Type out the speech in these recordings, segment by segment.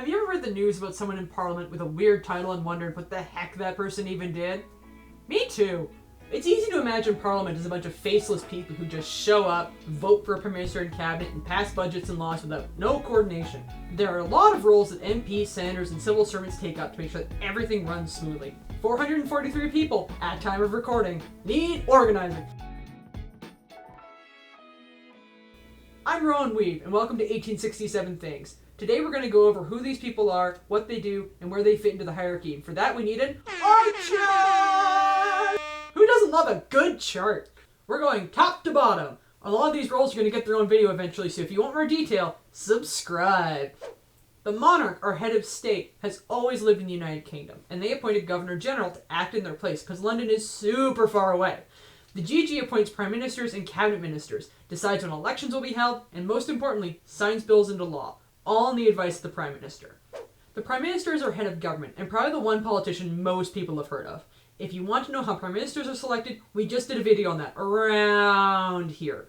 Have you ever read the news about someone in Parliament with a weird title and wondered what the heck that person even did? Me too. It's easy to imagine Parliament as a bunch of faceless people who just show up, vote for a Prime Minister and Cabinet, and pass budgets and laws without no coordination. There are a lot of roles that MPs, senators, and civil servants take up to make sure that everything runs smoothly. 443 people, at time of recording, need organizing. I'm Rowan Wiebe, and welcome to 1867 Things. Today we're going to go over who these people are, what they do, and where they fit into the hierarchy. And for that we need an art chart! Who doesn't love a good chart? We're going top to bottom. A lot of these roles are going to get their own video eventually, so if you want more detail, subscribe. The monarch, or head of state, has always lived in the United Kingdom, and they appoint a Governor General to act in their place, because London is super far away. The GG appoints Prime Ministers and Cabinet Ministers, decides when elections will be held, and most importantly, signs bills into law, all on the advice of the Prime Minister. The Prime Minister is our head of government, and probably the one politician most people have heard of. If you want to know how Prime Ministers are selected, we just did a video on that, around here.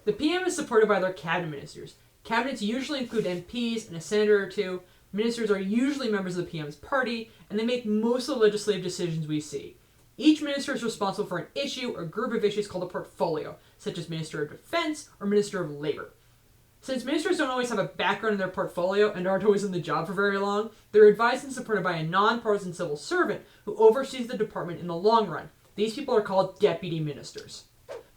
The PM is supported by their Cabinet Ministers. Cabinets usually include MPs and a senator or two. Ministers are usually members of the PM's party, and they make most of the legislative decisions we see. Each minister is responsible for an issue or group of issues called a portfolio, such as Minister of Defense or Minister of Labor. Since ministers don't always have a background in their portfolio and aren't always in the job for very long, they're advised and supported by a non-partisan civil servant who oversees the department in the long run. These people are called deputy ministers.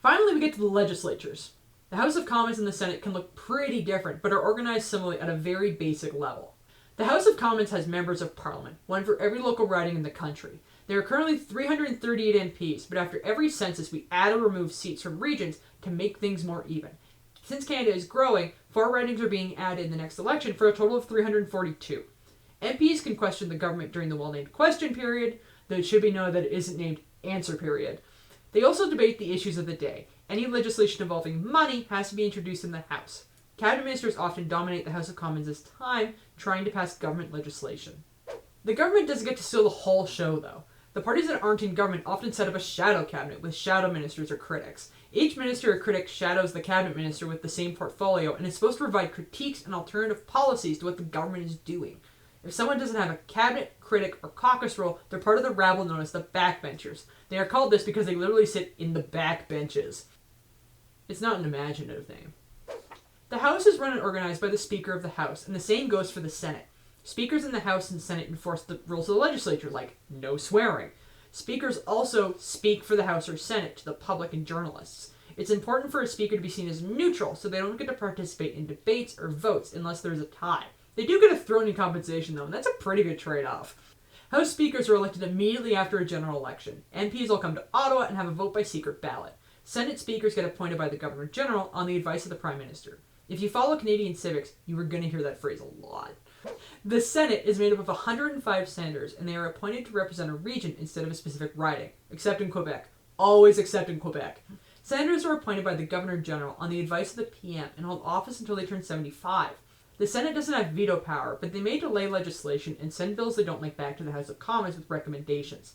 Finally, we get to the legislatures. The House of Commons and the Senate can look pretty different, but are organized similarly at a very basic level. The House of Commons has members of Parliament, one for every local riding in the country. There are currently 338 MPs, but after every census we add or remove seats from regions to make things more even. Since Canada is growing, 4 ridings are being added in the next election for a total of 342. MPs can question the government during the well-named question period, though it should be noted that it isn't named answer period. They also debate the issues of the day. Any legislation involving money has to be introduced in the House. Cabinet ministers often dominate the House of Commons' time trying to pass government legislation. The government doesn't get to steal the whole show, though. The parties that aren't in government often set up a shadow cabinet with shadow ministers or critics. Each minister or critic shadows the cabinet minister with the same portfolio and is supposed to provide critiques and alternative policies to what the government is doing. If someone doesn't have a cabinet, critic, or caucus role, they're part of the rabble known as the backbenchers. They are called this because they literally sit in the back benches. It's not an imaginative name. The House is run and organized by the Speaker of the House, and the same goes for the Senate. Speakers in the House and Senate enforce the rules of the legislature, like no swearing. Speakers also speak for the House or Senate to the public and journalists. It's important for a speaker to be seen as neutral, so they don't get to participate in debates or votes unless there's a tie. They do get a throne compensation, though, and that's a pretty good trade-off. House speakers are elected immediately after a general election. MPs will come to Ottawa and have a vote by secret ballot. Senate speakers get appointed by the Governor General on the advice of the Prime Minister. If you follow Canadian civics, you are going to hear that phrase a lot. The Senate is made up of 105 senators, and they are appointed to represent a region instead of a specific riding, except in Quebec. Always except in Quebec. Senators are appointed by the Governor General on the advice of the PM and hold office until they turn 75. The Senate doesn't have veto power, but they may delay legislation and send bills they don't like back to the House of Commons with recommendations.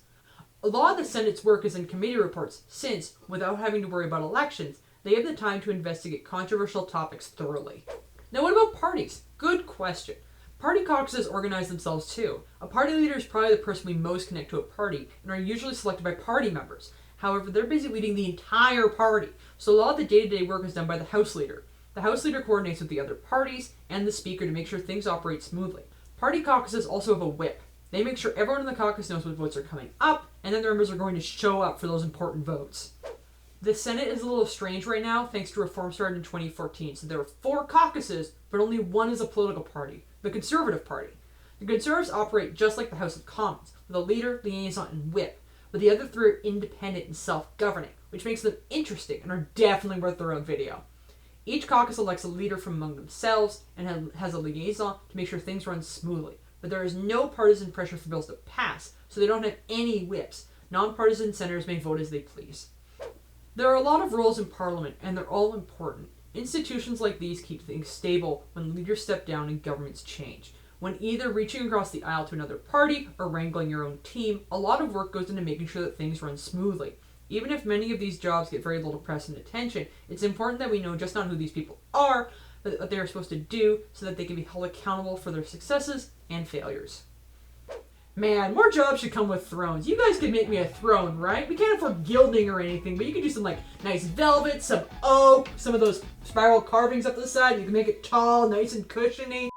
A lot of the Senate's work is in committee reports since, without having to worry about elections, they have the time to investigate controversial topics thoroughly. Now what about parties? Good question. Party caucuses organize themselves too. A party leader is probably the person we most connect to a party and are usually selected by party members. However, they're busy leading the entire party, so a lot of the day-to-day work is done by the House leader. The House leader coordinates with the other parties and the Speaker to make sure things operate smoothly. Party caucuses also have a whip. They make sure everyone in the caucus knows what votes are coming up, and then the members are going to show up for those important votes. The Senate is a little strange right now thanks to reform started in 2014, so there are 4 caucuses, but only one is a political party, the Conservative Party. The Conservatives operate just like the House of Commons, with a leader, liaison, and whip, but the other 3 are independent and self-governing, which makes them interesting and are definitely worth their own video. Each caucus elects a leader from among themselves and has a liaison to make sure things run smoothly, but there is no partisan pressure for bills to pass, so they don't have any whips. Non-partisan senators may vote as they please. There are a lot of roles in Parliament, and they're all important. Institutions like these keep things stable when leaders step down and governments change. When either reaching across the aisle to another party or wrangling your own team, a lot of work goes into making sure that things run smoothly. Even if many of these jobs get very little press and attention, it's important that we know just not who these people are, what they are supposed to do so that they can be held accountable for their successes and failures. Man, more jobs should come with thrones. You guys could make me a throne, right? We can't afford gilding or anything, but you could do some like nice velvet, some oak, some of those spiral carvings up the side. You can make it tall, nice and cushiony.